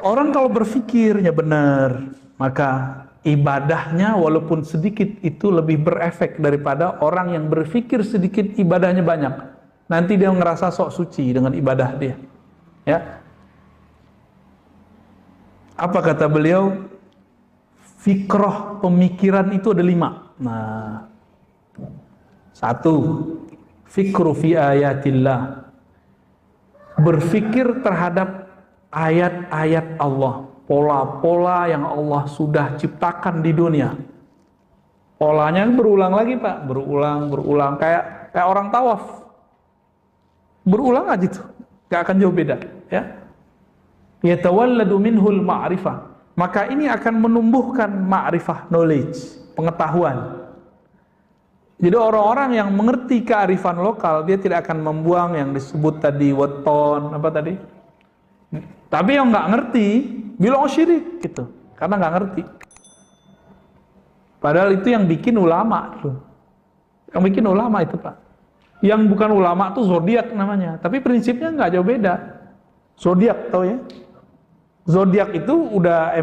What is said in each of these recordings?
Orang kalau berfikirnya benar, maka ibadahnya walaupun sedikit itu lebih berefek daripada orang yang berfikir sedikit ibadahnya banyak. Nanti dia ngerasa sok suci dengan ibadah dia. Ya. Apa kata beliau? Fikrah pemikiran itu ada 5. Nah, 1, fikru fi ayatillah. Berfikir terhadap ayat-ayat Allah, pola-pola yang Allah sudah ciptakan di dunia. Polanya berulang lagi, Pak, berulang kayak orang tawaf. Berulang aja tuh, gak akan jauh beda, ya. Yatawalladu minhul ma'rifah. Maka ini akan menumbuhkan ma'rifah, knowledge, pengetahuan. Jadi orang-orang yang mengerti kearifan lokal, dia tidak akan membuang yang disebut tadi weton, apa tadi? Tapi yang nggak ngerti, bilang syirik gitu, karena nggak ngerti. Padahal itu yang bikin ulama tuh. Yang bikin ulama itu, Pak. Yang bukan ulama tuh zodiak namanya, tapi prinsipnya nggak jauh beda. Zodiak, tau ya? Zodiak itu udah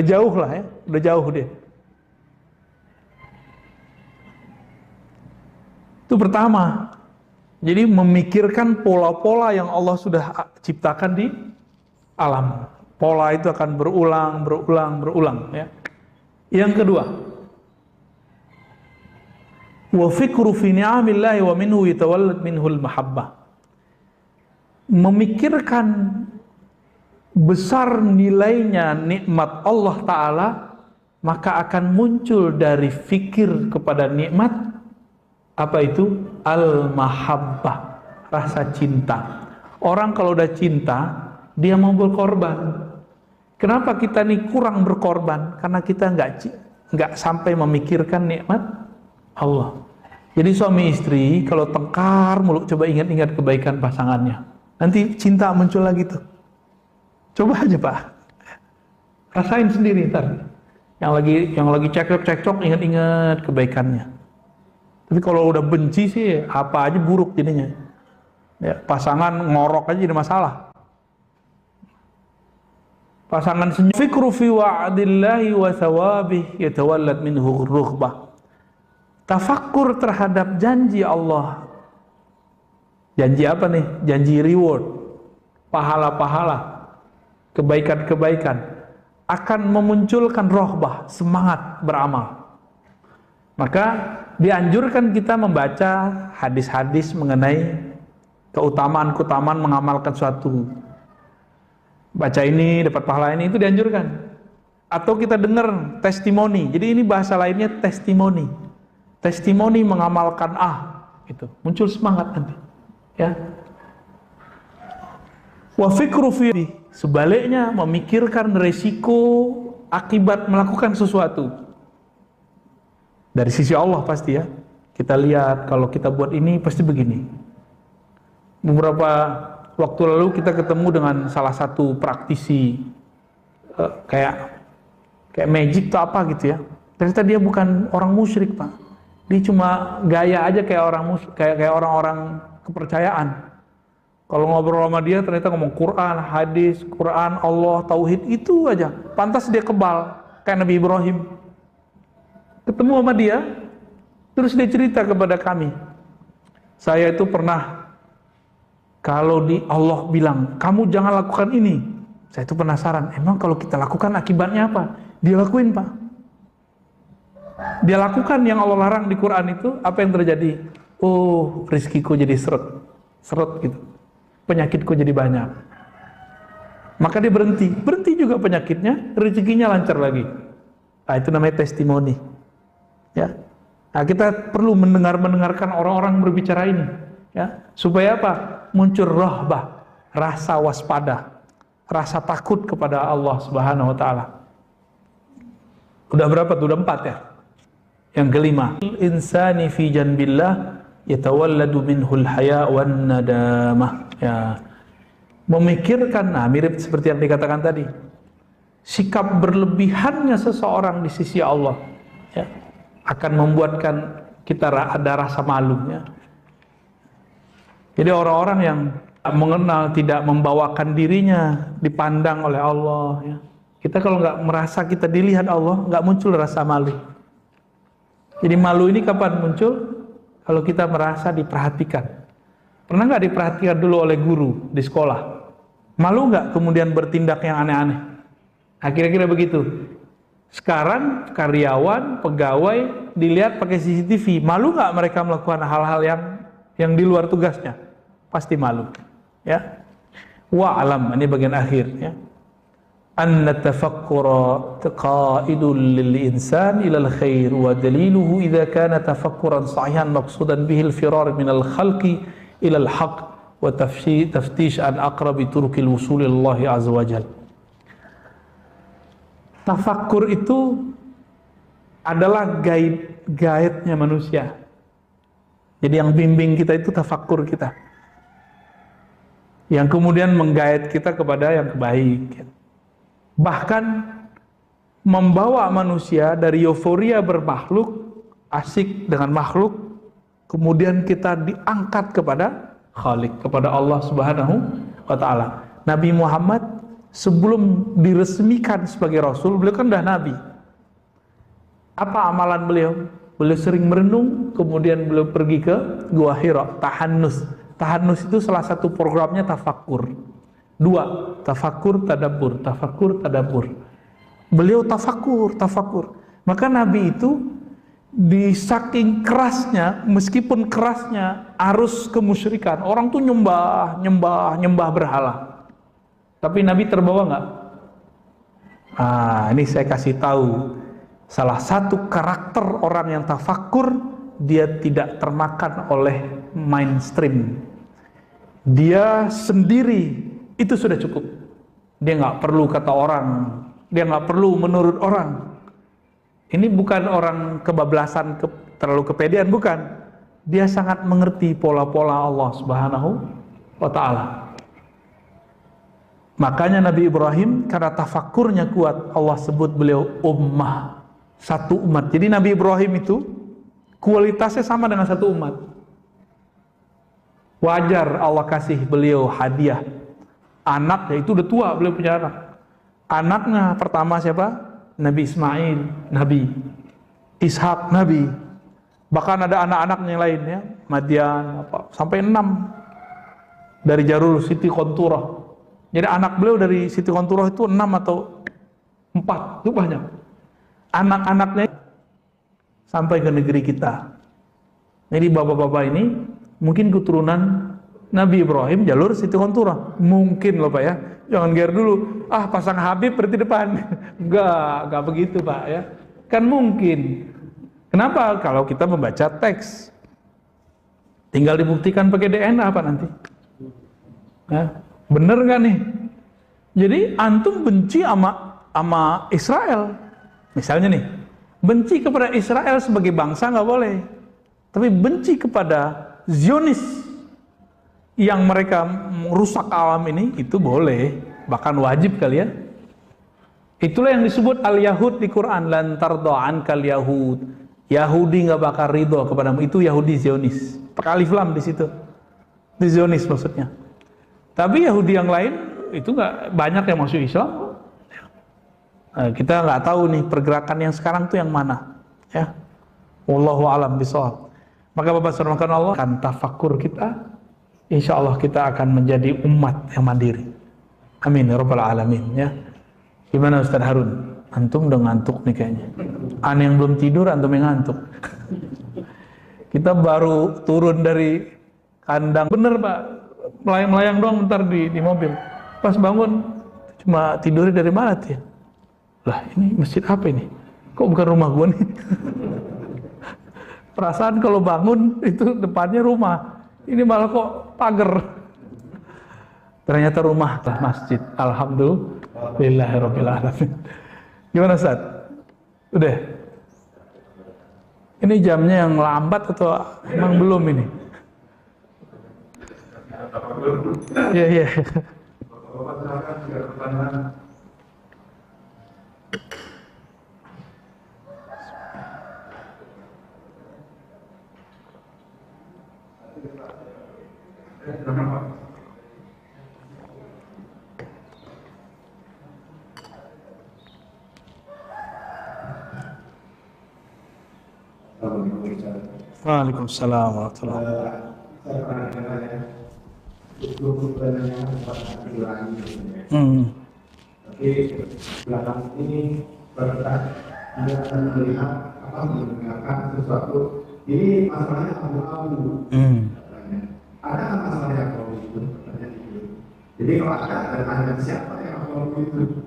jauh lah ya, udah jauh dia. Itu pertama. Jadi memikirkan pola-pola yang Allah sudah ciptakan di alam. Pola itu akan berulang ya. Yang kedua, wa fikru fi ni'amillahi wa minhu yatawallad minhul mahabbah. Memikirkan besar nilainya nikmat Allah Ta'ala, maka akan muncul dari fikir kepada nikmat, apa itu? Al-mahabbah, rasa cinta. Orang kalau udah cinta, dia mau berkorban. Kenapa kita nih kurang berkorban? Karena kita nggak sampai memikirkan nikmat Allah. Jadi suami istri kalau tengkar mulu, coba ingat-ingat kebaikan pasangannya. Nanti cinta muncul lagi tuh. Coba aja, Pak. Rasain sendiri ntar. Yang lagi cekcok, ingat-ingat kebaikannya. Tapi kalau udah benci sih, apa aja buruk jadinya. Ya, pasangan ngorok aja jadi masalah. Pasangan senyum. Fikru fi wa'dillahi wa thawabih yatawallad minhu rughbah. Tafakkur terhadap janji Allah. Janji apa nih? Janji reward, pahala-pahala, kebaikan-kebaikan akan memunculkan rohbah, semangat beramal. Maka dianjurkan kita membaca hadis-hadis mengenai keutamaan-keutamaan mengamalkan suatu. Baca ini dapat pahala ini, itu dianjurkan. Atau kita dengar testimoni. Jadi ini bahasa lainnya testimoni. Testimoni mengamalkan itu muncul semangat nanti. Ya. Wa fikru fi, sebaliknya memikirkan resiko akibat melakukan sesuatu. Dari sisi Allah pasti ya. Kita lihat kalau kita buat ini pasti begini. Beberapa waktu lalu kita ketemu dengan salah satu praktisi kayak magic atau apa gitu ya. Ternyata dia bukan orang musyrik, Pak. Dia cuma gaya aja kayak orang-orang kepercayaan. Kalau ngobrol sama dia ternyata ngomong Quran, hadis, Quran, Allah, tauhid, itu aja. Pantas dia kebal kayak Nabi Ibrahim. Ketemu sama dia, terus dia cerita kepada kami. Saya itu pernah, kalau Allah bilang, kamu jangan lakukan ini. Saya itu penasaran, emang kalau kita lakukan akibatnya apa? Dia lakuin, Pak. Dia lakukan yang Allah larang di Quran itu, apa yang terjadi? Oh, rizkiku jadi seret gitu. Penyakitku jadi banyak. Maka dia berhenti juga penyakitnya, rezekinya lancar lagi. Nah, itu namanya testimoni. Ya. Nah, kita perlu mendengarkan orang-orang berbicara ini, ya, supaya apa? Muncul rahbah, rasa waspada, rasa takut kepada Allah Subhanahu wa taala. Udah berapa tuh? Udah 4 ya. Yang kelima, insani fi janbillah yatawalladu minhul haya wan nadamah. Ya. Memikirkan, mirip seperti yang dikatakan tadi. Sikap berlebihannya seseorang di sisi Allah, ya, akan membuatkan kita ada rasa malu, ya. Jadi orang-orang yang mengenal, tidak membawakan dirinya dipandang oleh Allah ya. Kita kalau nggak merasa kita dilihat Allah, nggak muncul rasa malu. Jadi malu ini kapan muncul? Kalau kita merasa diperhatikan. Pernah nggak diperhatikan dulu oleh guru di sekolah? Malu nggak kemudian bertindak yang aneh-aneh? Nah, kira-kira begitu. Sekarang karyawan, pegawai dilihat pakai CCTV, malu nggak mereka melakukan hal-hal yang di luar tugasnya? Pasti malu. Ya. Wa'alam, ini bagian akhir ya. Anna tafakkura qa'idun lil insan ila al khair wa daliluhu idza kana tafakkuran sahihan maqsudan bihi al firar min al khalqi ila al haqq wa taftish an aqrabi turuqil wusul ila Allah azza wa jalla. Tafakkur itu adalah guide-nya manusia. Jadi yang bimbing kita itu tafakkur kita, yang kemudian menggait kita kepada yang baik. Bahkan membawa manusia dari euforia bermakhluk, asik dengan makhluk, kemudian kita diangkat kepada Khalik, kepada Allah Subhanahu wa Ta'ala. Nabi Muhammad sebelum diresmikan sebagai Rasul, beliau kan dah Nabi. Apa amalan beliau? Beliau sering merenung, kemudian beliau pergi ke Gua Hira, tahannus. Tahannus itu salah satu programnya tafakkur. Dua, tafakkur, tadabbur, tafakkur, tadabbur. Beliau tafakkur. Maka Nabi itu di saking kerasnya, meskipun kerasnya arus kemusyrikan, orang tuh nyembah berhala. Tapi Nabi terbawa nggak? Ini saya kasih tahu. Salah satu karakter orang yang tafakkur, dia tidak termakan oleh mainstream. Dia sendiri, itu sudah cukup. Dia nggak perlu kata orang, dia nggak perlu menurut orang. Ini bukan orang kebablasan, terlalu kepedean, bukan. Dia sangat mengerti pola-pola Allah Subhanahu wa Ta'ala. Makanya Nabi Ibrahim karena tafakkurnya kuat, Allah sebut beliau ummah, satu umat. Jadi Nabi Ibrahim itu kualitasnya sama dengan satu umat. Wajar Allah kasih beliau hadiah anak, yaitu udah tua, beliau punya anak. Anaknya pertama siapa? Nabi Ismail, Nabi Ishak, Nabi. Bahkan ada anak-anaknya yang lain ya, Madian, sampai 6 dari Jarul Siti Konturah. Jadi anak beliau dari Siti Konturah itu 6 atau 4, itu banyak. Anak-anaknya sampai ke negeri kita. Jadi bapak-bapak ini mungkin keturunan Nabi Ibrahim jalur Siti Konturah. Mungkin loh Pak ya. Jangan gear dulu. Pasang Habib berarti depan. Enggak begitu Pak ya. Kan mungkin. Kenapa? Kalau kita membaca teks. Tinggal dibuktikan pakai DNA apa nanti? Ya. Bener nggak nih? Jadi antum benci sama Israel. Misalnya nih, benci kepada Israel sebagai bangsa nggak boleh. Tapi benci kepada Zionis yang mereka merusak alam ini, itu boleh, bahkan wajib kali ya. Itulah yang disebut al-Yahud di Quran, lan tarda ankal Yahud. Yahudi nggak bakal ridho kepadamu, itu Yahudi Zionis. Pakai alif lam di situ. Itu Zionis maksudnya. Tapi Yahudi yang lain itu nggak banyak yang masuk Islam. Kita nggak tahu nih pergerakan yang sekarang tuh yang mana, ya. Wallahu a'lam bishawab. Maka Bapak Saudara Allah akan tafakkur kita, insya Allah kita akan menjadi umat yang mandiri. Amin ya rabbal alamin ya. Gimana Ustaz Harun? Antum udah ngantuk nih kayaknya. Aneh yang belum tidur, antum yang ngantuk. Kita baru turun dari kandang, bener Pak, melayang-melayang doang bentar di mobil. Pas bangun cuma tidurnya dari mana tuh ya? Lah ini masjid apa ini? Kok bukan rumah gua nih? Perasaan kalau bangun itu depannya rumah, ini malah kok pagar. Ternyata rumah masjid. Alhamdulillahirabbil alamin. Gimana Ustaz? Udah? Ini jamnya yang lambat atau emang belum ini? Iya. Bapak silakan jika pertanyaan. Waalaikumsalam warahmatullahi wabarakatuh. Saya pernah dengar ya, itu sebenarnya diulangi sebenarnya. Tapi belakang ini berkat Anda akan melihat mendengarkan sesuatu. Ini masalahnya abu-abu. Ada masalah yang abu itu? Jadi kalau ada tanya siapa yang abu itu?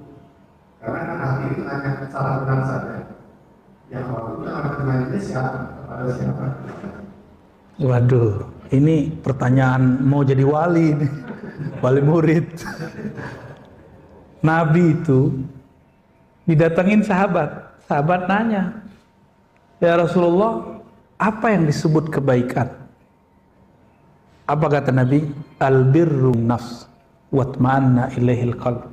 Karena kan hati itu hanya salah benar saja. Yang abu itu akan tanya siapa? Kepada siapa? Waduh, ini pertanyaan mau jadi wali nih. Wali murid. Nabi itu didatengin sahabat. Sahabat nanya, ya Rasulullah, apa yang disebut kebaikan? Apa kata Nabi? Al-birru nafs watma'anna ilaihil qalb.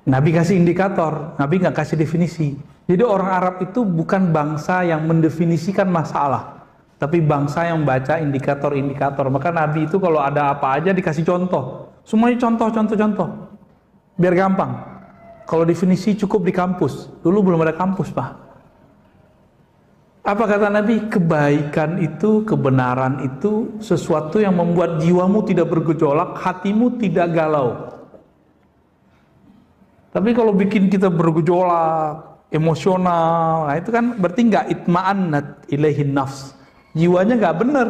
Nabi kasih indikator, Nabi nggak kasih definisi. Jadi orang Arab itu bukan bangsa yang mendefinisikan masalah, tapi bangsa yang baca indikator-indikator. Maka Nabi itu kalau ada apa aja dikasih contoh. Semuanya contoh. Biar gampang. Kalau definisi cukup di kampus. Dulu belum ada kampus, Pak. Apa kata Nabi? Kebaikan itu, kebenaran itu sesuatu yang membuat jiwamu tidak bergejolak, hatimu tidak galau. Tapi kalau bikin kita bergejolak, emosional, nah itu kan berarti nggak itma'annat ilaihin nafs. Jiwanya nggak bener,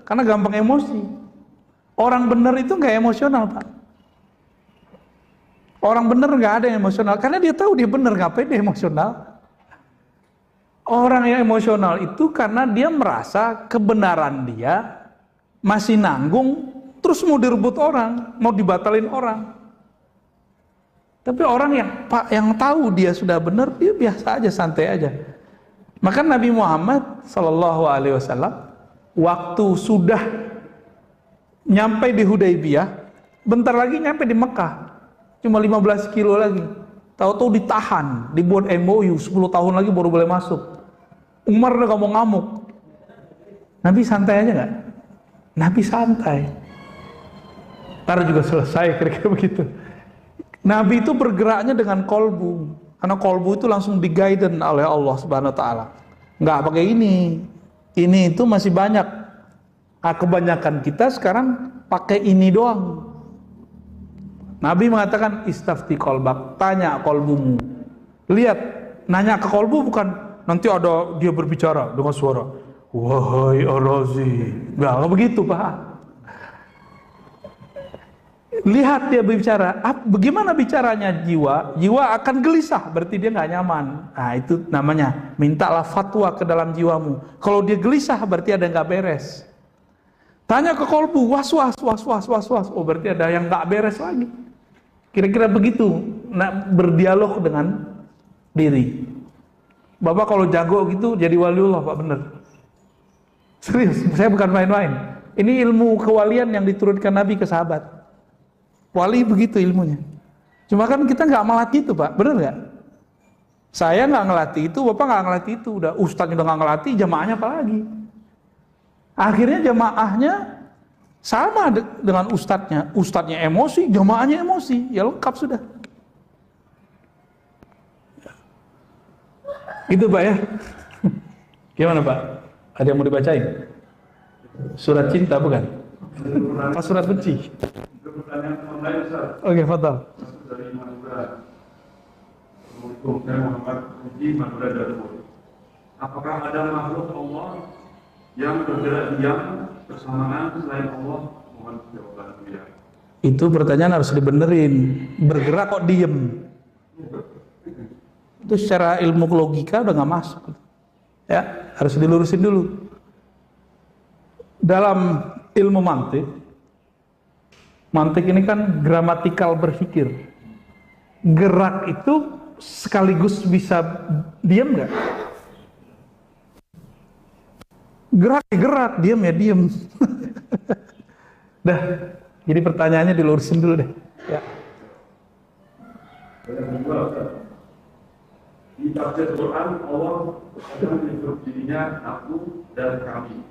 karena gampang emosi. Orang bener itu nggak emosional, Pak. Orang bener nggak ada yang emosional, karena dia tahu dia bener, ngapain dia emosional? Orang yang emosional itu karena dia merasa kebenaran dia masih nanggung, terus mau direbut orang, mau dibatalin orang. Tapi orang yang tahu dia sudah benar, dia biasa aja, santai aja. Maka Nabi Muhammad SAW waktu sudah nyampe di Hudaybiyah, bentar lagi nyampe di Mekah, cuma 15 kilo lagi. Tahu-tahu ditahan, dibuat MOU, 10 tahun lagi baru boleh masuk. Umar udah ngamuk-ngamuk. Nabi santai aja nggak? Nabi santai. Ntar juga selesai, kira-kira begitu. Nabi itu bergeraknya dengan kolbu, karena kolbu itu langsung di-guidance oleh Allah Subhanahu Wa Taala. Nggak pakai ini itu masih banyak. Nah, kebanyakan kita sekarang pakai ini doang. Nabi mengatakan istafti kolbak, tanya kolbumu. Lihat, nanya ke kolbu bukan nanti ada dia berbicara dengan suara, wahai Ar-Razi. Nggak begitu, Pak. Lihat dia berbicara, bagaimana bicaranya jiwa? Jiwa akan gelisah, berarti dia nggak nyaman. Nah itu namanya, mintalah fatwa ke dalam jiwamu. Kalau dia gelisah, berarti ada yang nggak beres. Tanya ke kolbu, was-was. Oh berarti ada yang nggak beres lagi. Kira-kira begitu, berdialog dengan diri. Bapak kalau jago gitu, jadi waliullah, Pak, bener. Serius, saya bukan main-main. Ini ilmu kewalian yang diturunkan Nabi ke sahabat. Wali begitu ilmunya. Cuma kan kita nggak melatih itu, Pak, bener nggak? Saya nggak ngelatih itu, Bapak nggak ngelatih itu. Udah ustadznya udah nggak ngelatih, jamaahnya apa lagi? Akhirnya jamaahnya sama dengan ustadznya. Ustadznya emosi, jamaahnya emosi, ya lengkap sudah. Gitu, Pak ya. Gimana, Pak? Ada yang mau dibacain? Surat cinta bukan? Apa surat benci? Pertanyaan online, Ustaz. Oke, fadal. Masuk dari Madura. Assalamualaikum, saya Muhammad Puji, Madura Darul. Apakah ada makhluk Allah yang bergerak diam bersamaan selain Allah? Mohon jawaban beliau. Itu pertanyaan harus dibenerin. Bergerak kok diem? Itu secara ilmu logika udah nggak masuk. Ya, harus dilurusin dulu. Dalam ilmu mantik ini kan gramatikal berpikir. Gerak itu sekaligus bisa diam nggak? Gerak, diam ya diam. Dah, jadi pertanyaannya dilurusin dulu deh. Ya. Yang kedua, Ustaz. Di tafsir Quran, Allah akan menyebut dirinya aku dan kami.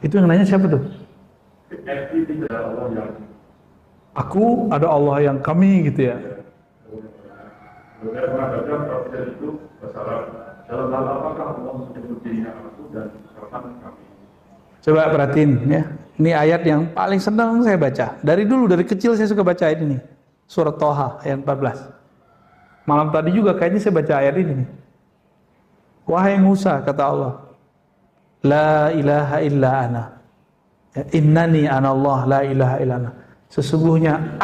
Itu yang nanya siapa tuh? Arti tidak Allah yang Aku, ada Allah yang kami gitu ya. Kemudian mengatakan tafsir itu masalah Dalam hal apakah Allah menyebut dirinya aku dan kapan kami? Coba perhatiin ya. Ini ayat yang paling senang saya baca. Dari dulu, dari kecil saya suka baca ayat ini. Surat Thaha ayat 14. Malam tadi juga kayaknya saya baca ayat ini nih. Wahai Musa, kata Allah, la ilaha illa ana. Ya, innani anallah la ilaha illa ana. Sesungguhnya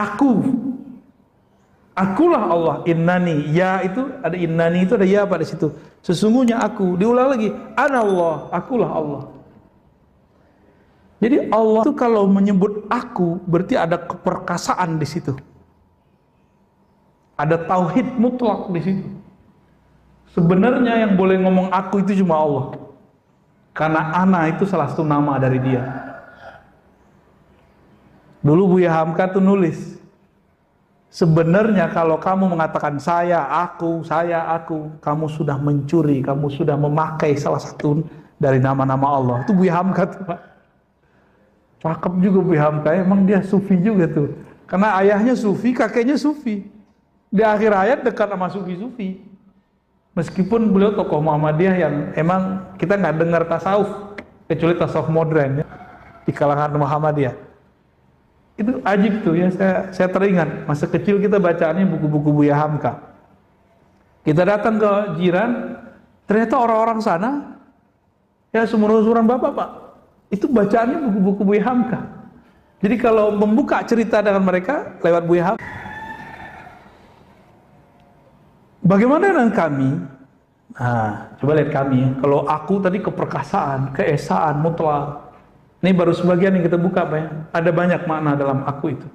akulah Allah. Innani, ya itu ada innani, itu ada ya pada situ. Sesungguhnya aku. Diulang lagi, anallah, akulah Allah. Jadi Allah itu kalau menyebut aku berarti ada keperkasaan di situ. Ada tauhid mutlak di situ. Sebenarnya yang boleh ngomong aku itu cuma Allah. Karena ana itu salah satu nama dari dia. Dulu Buya Hamka tuh nulis, sebenarnya kalau kamu mengatakan saya, aku, kamu sudah mencuri, kamu sudah memakai salah satu dari nama-nama Allah. Itu Buya Hamka tuh, Pak. Cakep juga Buya Hamka, emang dia sufi juga tuh. Karena ayahnya sufi, kakeknya sufi. Di akhir ayat dekat sama sufi-sufi. Meskipun beliau tokoh Muhammadiyah yang emang kita nggak dengar tasawuf, kecuali tasawuf modern ya, di kalangan Muhammadiyah. Itu ajib tuh ya, saya teringat masa kecil kita bacaannya buku-buku Buya Hamka. Kita datang ke jiran, ternyata orang-orang sana ya seumuran bapak, Pak, itu bacaannya buku-buku Buya Hamka. Jadi kalau membuka cerita dengan mereka lewat Buya Hamka. Bagaimana dengan kami? Nah, coba lihat kami. Kalau aku tadi keperkasaan, keesaan, mutlak. Ini baru sebagian yang kita buka, Pak ya. Ada banyak makna dalam aku itu.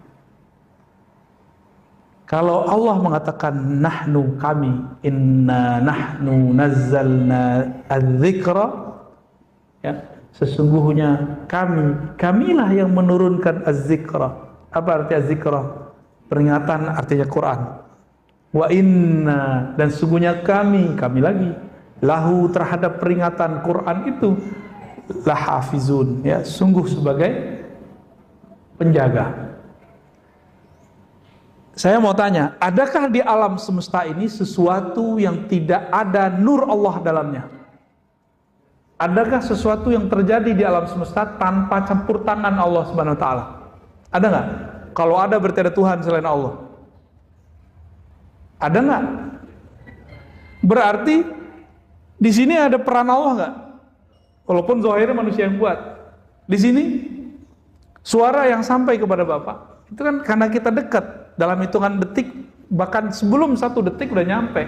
Kalau Allah mengatakan nahnu, kami, inna nahnu nazzalna adz-dzikra, ya, sesungguhnya kamilah yang menurunkan az-dzikra. Apa arti az-dzikra? Peringatan artinya Quran. Wa inna, dan sungguhnya kami lagi lahu terhadap peringatan Quran itu lahafizun, ya, sungguh sebagai penjaga. Saya mau tanya, adakah di alam semesta ini sesuatu yang tidak ada nur Allah dalamnya? Adakah sesuatu yang terjadi di alam semesta tanpa campur tangan Allah Subhanahu wa taala? Ada nggak? Kalau ada berarti ada Tuhan selain Allah. Ada nggak? Berarti di sini ada peran Allah nggak? Walaupun zahirnya manusia yang buat. Di sini suara yang sampai kepada Bapak itu kan karena kita dekat, dalam hitungan detik, bahkan sebelum 1 detik udah nyampe.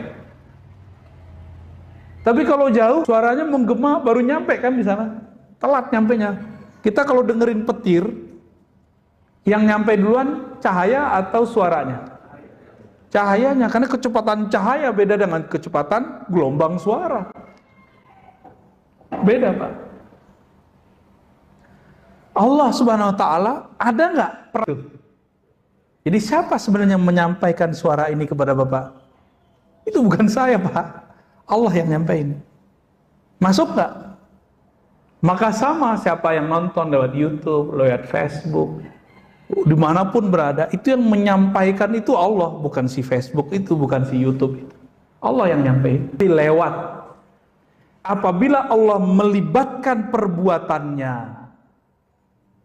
Tapi kalau jauh suaranya menggema baru nyampe kan di sana, telat nyampenya. Kita kalau dengerin petir, yang nyampe duluan cahaya atau suaranya? Cahayanya, karena kecepatan cahaya beda dengan kecepatan gelombang suara. Beda, Pak. Allah Subhanahu wa taala ada nggak? Jadi siapa sebenarnya menyampaikan suara ini kepada Bapak? Itu bukan saya, Pak. Allah yang nyampein. Masuk nggak? Maka sama siapa yang nonton lewat YouTube, lewat Facebook, dimanapun berada, itu yang menyampaikan itu Allah, bukan si Facebook itu, bukan si YouTube itu. Allah yang nyampein. Lewat. Apabila Allah melibatkan perbuatannya,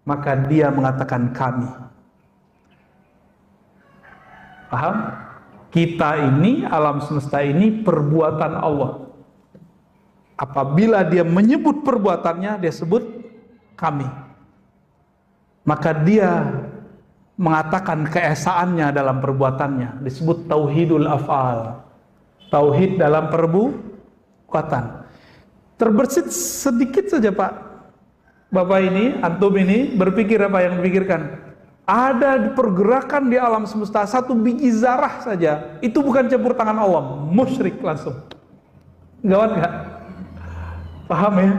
maka dia mengatakan kami. Paham? Kita ini, alam semesta ini perbuatan Allah. Apabila dia menyebut perbuatannya, dia sebut kami. Maka dia mengatakan keesaannya dalam perbuatannya, disebut tauhidul af'al. Tauhid dalam perbuatan. Terbersit sedikit saja, Pak. Bapak ini, antum ini berpikir apa yang dipikirkan? Ada pergerakan di alam semesta, 1 biji zarah saja, itu bukan campur tangan Allah, musyrik langsung. Gawat nggak? Paham ya?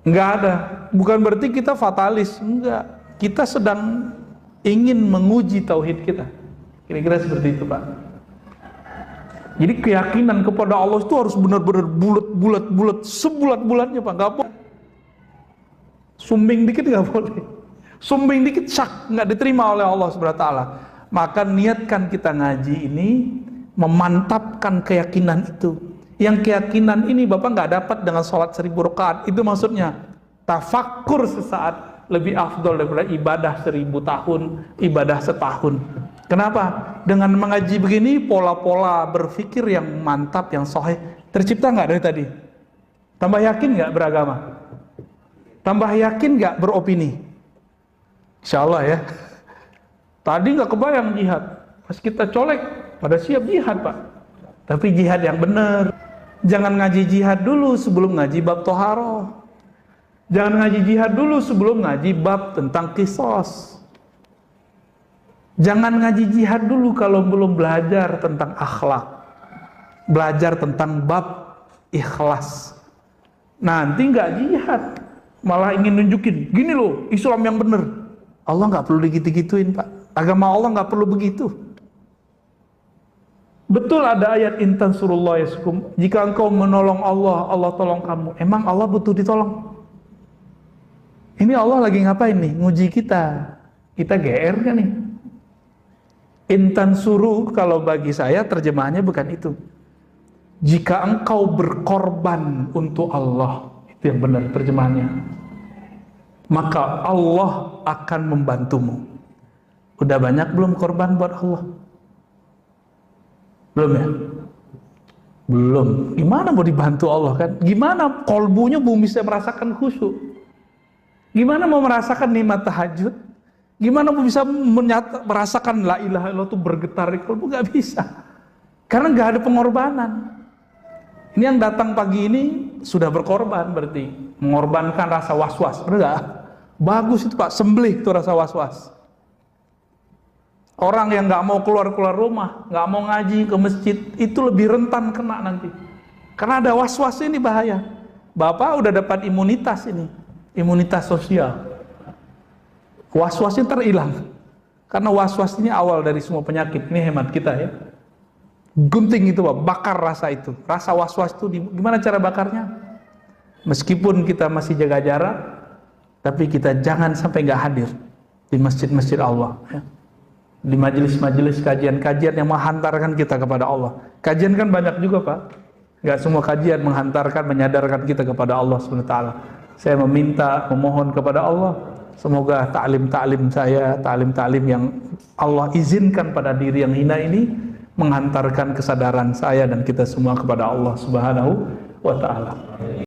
Nggak ada. Bukan berarti kita fatalis, enggak. Kita sedang ingin menguji tauhid kita. Kira-kira seperti itu, Pak. Jadi keyakinan kepada Allah itu harus benar-benar bulat, sebulat-bulatnya, Pak. Nggak boleh. Sumbing dikit nggak boleh. Sumbing dikit syak, nggak diterima oleh Allah Subhanahu wa taala. Maka niatkan kita ngaji ini memantapkan keyakinan itu. Yang keyakinan ini Bapak nggak dapat dengan sholat 1000 rakaat. Itu maksudnya tafakkur sesaat lebih afdol daripada ibadah 1000 tahun, ibadah setahun. Kenapa? Dengan mengaji begini, pola-pola berpikir yang mantap, yang sahih tercipta nggak dari tadi? Tambah yakin nggak beragama? Tambah yakin nggak beropini? Insya Allah ya. Tadi nggak kebayang jihad, pas kita colek pada siap jihad Pak. Tapi jihad yang benar. Jangan ngaji jihad dulu sebelum ngaji bab toharoh. Jangan ngaji jihad dulu sebelum ngaji bab tentang kisos. Jangan ngaji jihad dulu kalau belum belajar tentang akhlak. Belajar tentang bab ikhlas. Nanti nggak jihad, malah ingin nunjukin, gini loh Islam yang benar. Allah nggak perlu digitu-gituin Pak. Agama Allah nggak perlu begitu. Betul ada ayat intan surullah yaskum. Jika engkau menolong Allah, Allah tolong kamu. Emang Allah butuh ditolong? Ini Allah lagi ngapain nih? Nguji kita. Kita GR kan nih? Intan suruh kalau bagi saya terjemahannya bukan itu. Jika engkau berkorban untuk Allah, itu yang benar terjemahannya. Maka Allah akan membantumu. Udah banyak belum korban buat Allah? Belum ya? Belum. Gimana mau dibantu Allah kan? Gimana kolbunya belum bisa merasakan khusyuk? Gimana mau merasakan nikmat tahajud? Gimana mau bisa merasakan la ilaha illallah itu bergetar di kolbu? Gak bisa. Karena gak ada pengorbanan. Ini yang datang pagi ini sudah berkorban berarti. Mengorbankan rasa was-was. Enggak. Bagus itu Pak, sembelih itu rasa was-was. Orang yang nggak mau keluar rumah, nggak mau ngaji ke masjid, itu lebih rentan kena nanti. Karena ada was-was ini bahaya. Bapak udah dapat imunitas ini, imunitas sosial. Was-wasnya terhilang. Karena was-was ini awal dari semua penyakit. Ini hemat kita ya. Gunting itu Pak, bakar rasa itu. Rasa was-was itu gimana cara bakarnya? Meskipun kita masih jaga jarak, tapi kita jangan sampai nggak hadir di masjid-masjid Allah. Ya. Di majelis-majelis kajian-kajian yang menghantarkan kita kepada Allah. Kajian kan banyak juga Pak. Gak semua kajian menghantarkan, menyadarkan kita kepada Allah SWT. Saya memohon kepada Allah, semoga ta'lim-ta'lim saya, ta'lim-ta'lim yang Allah izinkan pada diri yang hina ini, menghantarkan kesadaran saya dan kita semua kepada Allah Subhanahu wa ta'ala.